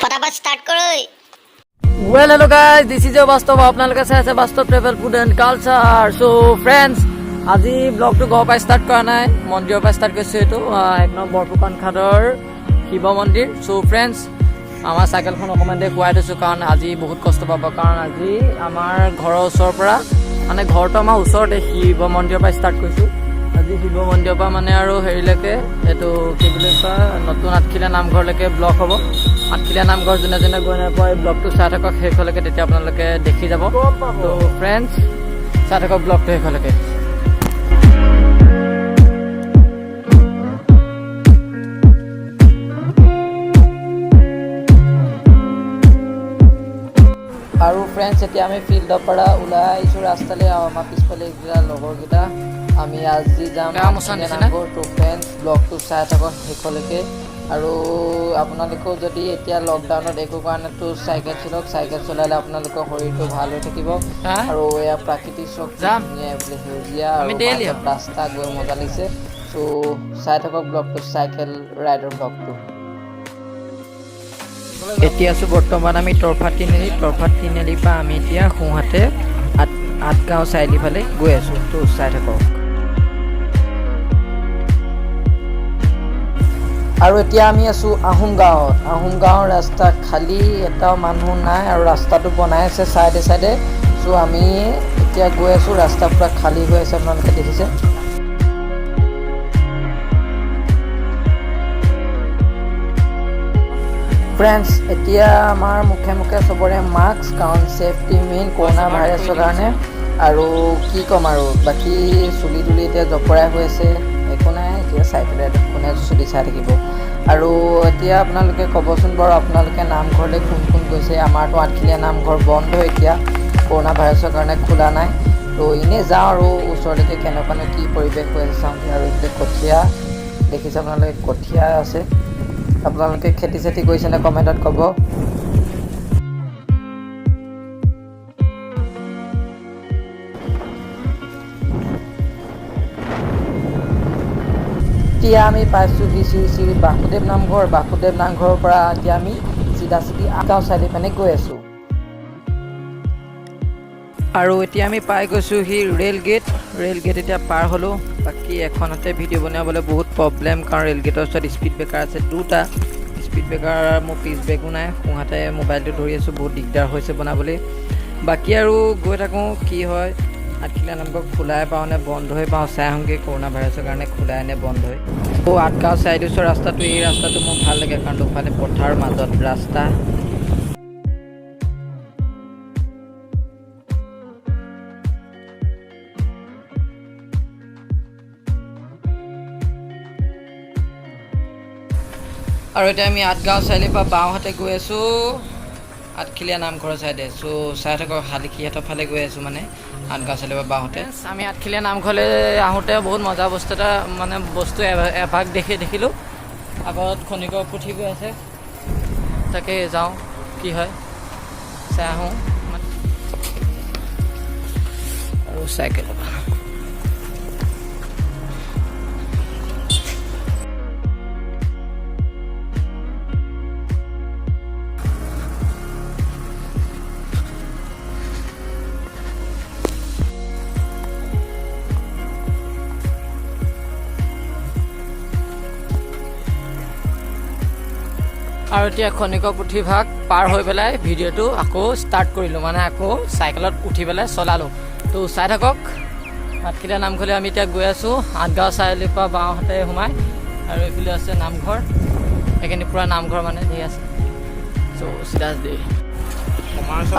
फटाफट स्टार्ट करो। Well, hello guys, this is your Bastav. আপোনালোকে চাই আছে বাস্তৱ travel food and culture. So' friends, আজি ব্লগটো ঘৰৰ পৰা ষ্টাৰ্ট কৰা নাই, মন্দিৰৰ পৰা ষ্টাৰ্ট কৰিছোঁ। এইটো 1 নং বৰফুকন ঘাটৰ শিৱ মন্দিৰ। চ' ফ্ৰেণ্ডছ, আমাৰ চাইকেলখন অকণমান দেৰি শুৱাই থৈছোঁ, কাৰণ আজি বহুত কষ্ট পাব। কাৰণ আজি আমাৰ ঘৰৰ ওচৰৰ পৰা, মানে ঘৰটো আমাৰ ওচৰতে, শিৱ মন্দিৰৰ পৰা ষ্টাৰ্ট কৰিছোঁ। আজি শিৱ মন্দিৰৰ পৰা মানে আৰু হেৰিলৈকে, এইটো কি বুলি কয়, নতুন আঠখিলীয়া নামঘৰলৈকে ব্লগ হ'ব। আঠখিলীয়া নামঘৰ যোনে যোনে গৈ নাপায়, এই ব্লগটো চাই থাকক শেষলৈকে, তেতিয়া আপোনালোকে দেখি যাব। তো ফ্ৰেণ্ডছ, চাই থাকক ব্লগটো শেষলৈকে। আৰু ফ্ৰেণ্ডছ, এতিয়া আমি ফিল্ডৰ পৰা ওলাই আহিছোঁ ৰাস্তালৈ। আৰু আমাৰ পিছফালে এইকেইটা লগৰকেইটা, আমি আজি যাম নামঘৰ। তো ফ্ৰেণ্ডছ, ব্লগটো চাই থাকক শেষলৈকে। আৰু আপোনালোকেও যদি এতিয়া লকডাউনত একো কাৰণেতো চাইকেল চলাওক, চাইকেল চলালে আপোনালোকৰ শৰীৰটো ভাল হৈ থাকিব। আৰু এয়া প্ৰাকৃতিক সেউজীয়া আৰু ৰাস্তা গৈ মজা লাগিছে। চ' চাই থাকক ব্লগটো, চাইকেল ৰাইডৰ ব্লগটো। এতিয়া আছোঁ বৰ্তমান আমি তৰফা তিনিআলিৰ পৰা আমি এতিয়া সোঁহাতে আঠগাঁও চাৰিআলি ফালে গৈ আছোঁ। তো চাই থাকক। আৰু এতিয়া আমি আছোঁ আহোম গাঁৱৰ ৰাস্তা খালী, এটাও মানুহ নাই, আৰু ৰাস্তাটো বনাই আছে চাইডে চাইডে। চ' আমি এতিয়া গৈ আছোঁ, ৰাস্তা পূৰা খালী হৈ আছে, আপোনালোকে দেখিছে। ফ্ৰেণ্ডছ, এতিয়া আমাৰ মুখে মুখে চবৰে মাস্ক, কাৰণ ছেফটি মেইন কৰোণা ভাইৰাছৰ কাৰণে। আৰু কি ক'ম আৰু, বাকী চুলি তুলি এতিয়া জপৰাই হৈ আছে, একো নাই। এতিয়া চাইকেলে কোনে চুলি চাই থাকিব। আৰু এতিয়া আপোনালোকে ক'বচোন বাৰু, আপোনালোকে নামঘৰলৈ কোন কোন গৈছে। আমাৰতো আঠখিলীয়া নামঘৰ বন্ধ এতিয়া, কৰোণা ভাইৰাছৰ কাৰণে খোলা নাই। তো এনেই যাওঁ আৰু ওচৰলৈকে, কেনেকুৱানো কি পৰিৱেশ হৈ আছে চাওঁ। আৰু এতিয়া কঠীয়া দেখিছে আপোনালোকে, কঠীয়া আছে। আপোনালোকে খেতি চেতি কৰিছেনে কমেণ্টত ক'ব। এতিয়া আমি পাইছোঁ শ্ৰী বাসুদেৱ নামঘৰৰ পৰা এতিয়া আমি চিধা আঠগাঁও চাৰিআলি পিনে গৈ আছোঁ। আৰু এতিয়া আমি পাই গৈছোঁ ৰেল গেট এতিয়া পাৰ হ'লোঁ। বাকী এখনতে ভিডিঅ' বনাবলৈ বহুত প্ৰব্লেম, কাৰণ ৰেল গেটৰ ওচৰত স্পীড ব্ৰেকাৰ আছে দুটা। স্পীড ব্ৰেকাৰ, মোৰ পিচ ব্ৰেকো নাই, সোঁহাতে মোবাইলটো ধৰি আছোঁ, বহুত দিগদাৰ হৈছে বনাবলৈ। বাকী আৰু গৈ থাকোঁ, কি হয়। আঠখিলীয়া নামঘৰ খোলাই পাওঁ নে বন্ধ হৈ পাওঁ, চাই আহোঁগৈ কৰোণা ভাইৰাছৰ কাৰণে খোলাই নে বন্ধ হৈ। আঠগাঁও চাইডৰ ওচৰৰ ৰাস্তাটো, এই ৰাস্তাটো মোৰ ভাল লাগে, কাৰণ দুফালে পথাৰৰ মাজত ৰাস্তা। আৰু এতিয়া আমি আঠগাঁও চাৰিআলিৰ পৰা বাওঁহাতে গৈ আছোঁ আঠখিলীয়া নামঘৰৰ চাইডে। চ' চাই থাকক, শালিখিহঁতৰ ফালে গৈ আছোঁ, মানে আঠগাঁও চাৰিআলিৰ পৰা বাওঁহাতে। আমি আঠখিলীয়া নামঘৰলৈ আহোঁতে বহুত মজা বস্তু এটা, মানে বস্তু এভাগ দেখিলোঁ। আগত খনিকৰ পুথি গৈ আছে, তাকে যাওঁ, কি হয় চাই আহোঁ। আৰু চাইকেল আৰু এতিয়া খনিকৰ পুথিভাগ পাৰ হৈ পেলাই ভিডিঅ'টো আকৌ ষ্টাৰ্ট কৰিলোঁ, মানে আকৌ চাইকেলত উঠি পেলাই চলালোঁ। তো চাই থাকক। আঠখিলীয়া নামঘৰলৈ আমি এতিয়া গৈ আছোঁ, আঠগাঁও চাৰিআলিৰ পৰা বাওঁহাতে সোমাই। আৰু এইফালে আছে নামঘৰ, সেইখিনি পূৰা নামঘৰ মানে ধেৰ আছে। চ' চিধা দেই।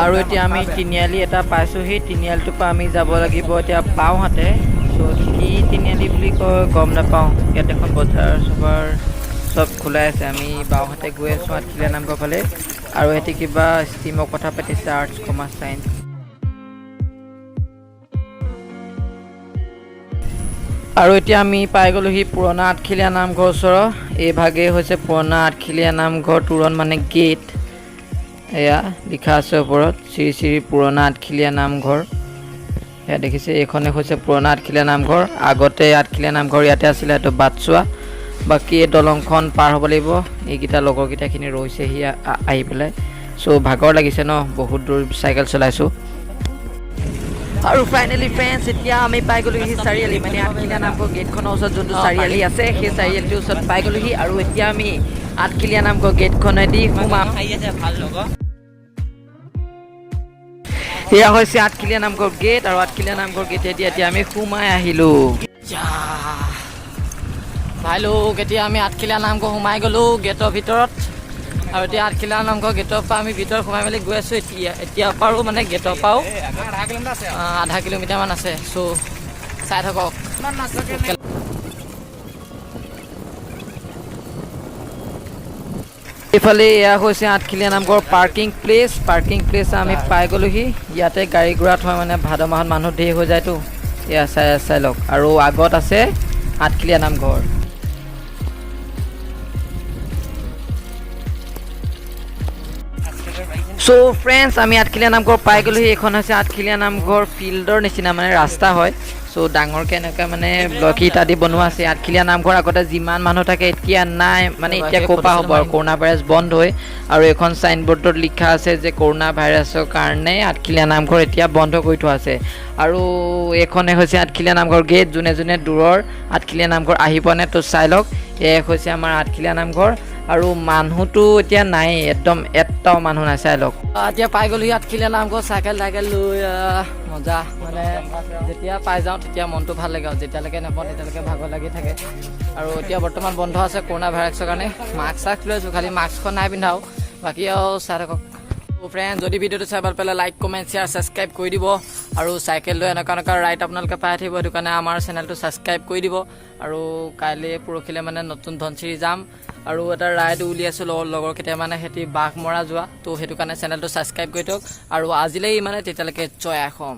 আৰু এতিয়া আমি তিনিআলি এটা পাইছোঁ, সেই তিনিআলিটোৰ পৰা আমি যাব লাগিব এতিয়া বাওঁহাতে। চ' কি তিনিআলি বুলি কয় গম নাপাওঁ, ইয়াত এখন বজাৰ চব খোলাই আছে। আমি বাওঁহাতে গৈ আছোঁ আঠখিলীয়া নামঘৰ ফালে। আৰু সিহঁতে কিবা ষ্ট্ৰীমৰ কথা পাতিছে, আৰ্টছ, কমাৰ্চ, ছায়েন্স। আৰু এতিয়া আমি পাই গ'লোহি পুৰণা আঠখিলীয়া নামঘৰ ওচৰৰ। এইভাগেই হৈছে পুৰণা আঠখিলীয়া নামঘৰ তোৰণ, মানে গেট। এয়া লিখা আছে ওপৰত, শ্ৰী পুৰণা আঠখিলীয়া নামঘৰ। এয়া দেখিছে, এইখনে হৈছে পুৰণা আঠখিলীয়া নামঘৰ। আগতে আঠখিলীয়া নামঘৰ ইয়াতে আছিলে, এইটো বাটচোৱা। বাকী এই দলংখন পাৰ হ'ব লাগিব এইকেইটা লগৰকেইটাখিনি ৰৈছেহি আহি পেলাই চ' ভাগৰ লাগিছে ন বহুত দূৰ চাইকেল চলাইছোঁ আৰু ফাইনেলি ফ্ৰেণ্ডছ এতিয়া আমি পাই গ'লোহি চাৰিআলি মানে আঠখিলীয়া নামঘৰ গেটখনৰ ওচৰত যোনটো চাৰিআলি আছে সেই চাৰিআলিটোৰ ওচৰত পাই গ'লোহি আৰু এতিয়া আমি আঠখিলীয়া নামঘৰ গেটখনেদি সোমাম এয়া হৈছে আঠখিলীয়া নামঘৰ গেট আৰু আঠখিলীয়া নামঘৰ গেটেদি এতিয়া আমি সোমাই আহিলোঁ ভাই লোক এতিয়া আমি আঠখিলীয়া নামঘৰ সোমাই গ'লোঁ গেটৰ ভিতৰত আৰু এতিয়া আঠখিলীয়া নামঘৰ গেটৰ পৰা আমি ভিতৰত সোমাই মেলি গৈ আছোঁ এতিয়া পাৰো মানে গেটৰ পৰাও আধা কিলোমিটাৰমান আছে চ' চাই থাকক এইফালে এয়া হৈছে আঠখিলীয়া নামঘৰ পাৰ্কিং প্লেচ আমি পাই গ'লোহি ইয়াতে গাড়ী ঘোঁৰা থয় মানে ভাদ মাহত মানুহ ধেৰ হৈ যায়তো এয়া চাই লওক আৰু আগত আছে আঠখিলীয়া নামঘৰ চ' ফ্ৰেণ্ডছ আমি আঠখিলীয়া নামঘৰ পাই গ'লোহি এইখন হৈছে আঠখিলীয়া নামঘৰ ফিল্ডৰ নিচিনা মানে ৰাস্তা হয় চ' ডাঙৰকৈ এনেকৈ মানে ব্লক ইটা দি বনোৱা আছে আঠখিলীয়া নামঘৰ আগতে যিমান মানুহ থাকে এতিয়া নাই মানে এতিয়া ক'ৰ পৰা হ'ব আৰু কৰোণা ভাইৰাছ বন্ধ হৈ আৰু এখন চাইনবোৰ্ডত লিখা আছে যে কৰোণা ভাইৰাছৰ কাৰণে আঠখিলীয়া নামঘৰ এতিয়া বন্ধ কৰি থোৱা আছে আৰু এইখনে হৈছে আঠখিলীয়া নামঘৰ গেট যোনে যোনে দূৰৰ আঠখিলীয়া নামঘৰ আহি পোৱা নাই তো চাই লওক এয়া হৈছে আমাৰ আঠখিলীয়া নামঘৰ আৰু মানুহটো এতিয়া নাই একদম এটাও মানুহ নাই চাই লওক এতিয়া পাই গ'লোহি আঠখিলীয়া নামঘৰ চাইকেল লৈ মজা মানে যেতিয়া পাই যাওঁ তেতিয়া মনটো ভাল লাগে আৰু যেতিয়ালৈকে নাপাওঁ তেতিয়ালৈকে ভাগৰ লাগি থাকে আৰু এতিয়া বৰ্তমান বন্ধ আছে কৰোণা ভাইৰাছৰ কাৰণে মাস্ক লৈ আছোঁ খালি মাস্কখন নাই পিন্ধাও বাকী আৰু চাই থাকক ফ্ৰেণ্ড যদি ভিডিঅ'টো চাই ভাল পালে লাইক কমেণ্ট শ্বেয়াৰ ছাবস্ক্ৰাইব কৰি দিব আৰু চাইকেল লৈ এনেকুৱা ৰাইড আপোনালোকে পাই থাকিব সেইটো কাৰণে আমাৰ চেনেলটো ছাবস্ক্ৰাইব কৰি দিব আৰু কাইলৈ পৰহিলৈ মানে নতুন ধনচিৰি যাম আৰু এটা ৰাইড উলিয়াইছোঁ লগৰ কেইটামানে সিহঁতি বাঘ মৰা যোৱা তো সেইটো কাৰণে চেনেলটো ছাবস্ক্ৰাইব কৰি দিয়ক আৰু আজিলৈ মানে তেতিয়ালৈকে জয় অসম